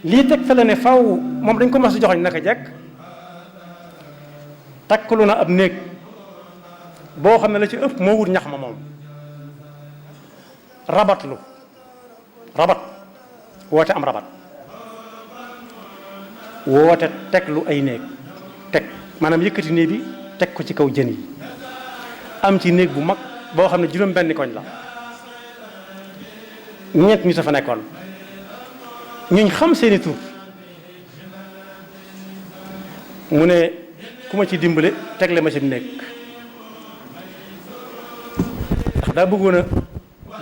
lii teg fa la ne faw moom dañ ko mas a joxoñ naka jekk takkalu na ab néeg boo xam ne la ci ëpp moo wut ñax ma moom rabat woote am rabat woote teg lu ay néeg teg maanaam yëkkati néeg bi teg ko ci kaw jën yi am ci néeg bu mag boo xam ne juróom benn koñ la ñett ñu sa fa nekkoon ñuñ xam seeni tur mu ne ku ma ci dimbale tegle ma ci néeg ndax daa bëggoon a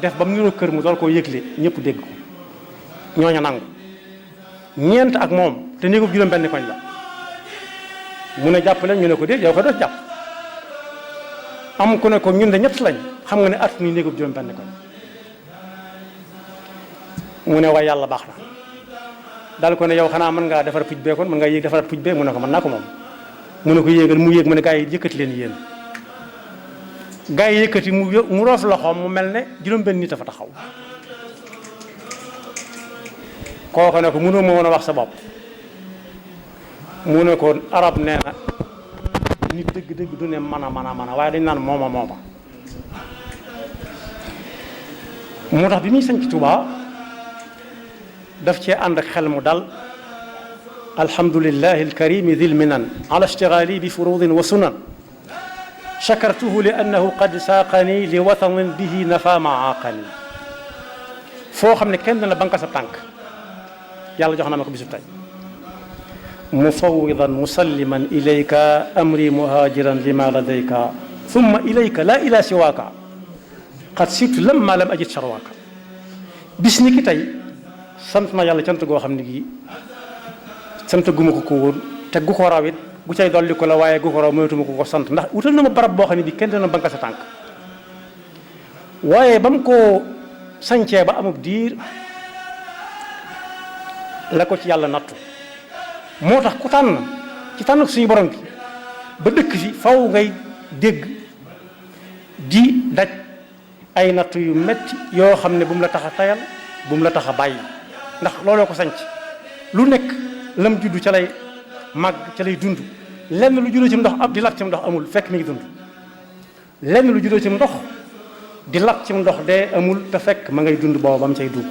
def ba mu niroo kër mu dool koo yëgle ñëpp dégg ko ñooña nangu ñeent ak moom te néegub juróom benn koñ la mu ne jàpp leen ñu ne ko déet yow ko doo jàpp am ku ne ko ñun de ñett lañ xam nga ne at ni néegub juróom benn koñ mu ne waaye yàlla baax na daal ko ne yow xanaa mën ngaa defar puj bee kon mën ngaa yéeg defaraat puj bee mu ne ko mën naa ko moom mu ne ko yéegal mu yéeg mu ne gaa yi yëkkati leen yéen gaa yi yëkkati mu roof loxoom mu mel ne juróom benn nit a fa taxaw kooku ne ko mënoo ma woon a wax sa bopp mu ne ko arab nee na nit dëgg-dëgg du ne mën a waaye dañ naan mooma moo tax bi muy sañ ci Tuubaa daf cee ànd ak xel mu dal alhamdulillahi alkarimi dil minan ala ishtigali bi furudin wa sunan shakartuhu li annahu qad saaqani li watanin bihi nafa maaqani foo xam ne kenn dana banka sa tànk yàlla jox na ma ko bisub tey mufawwidan musalliman ilayka amri muhajiran lima ladayka thumma ilayka la ila siwaaka qad sirtu lamma lam ajid sharwaaka bis ni ki tey sant na yàlla cant goo xam ne gii sant guma ko woon te gu ko raw it gu cay dolli ko la waaye gu ko raw mënatuma ko sant ndax wutal na ma barab boo xam ne bii kenn dana banka sa tànk waaye ba mu ko sañcee ba amub diir la ko ci yàlla nattu moo tax ku tànn ci tànn suñu borom bi ba dëkk fi faw ngay dégg di daj ay nattu yu metti yoo xam ne bu mu la tax a tayal bu mu la tax a bàyyi ndax looloo ko sanc lu nekk lam juddu ca lay màgg ca lay dund lenn lu juddoo ci ndox ab di lakk ci ndox amul fekk mi ngi dund lenn lu juddoo ci ndox di lakk ci ndox dee amul te fekk ma ngay dund booba ba mu cay dugg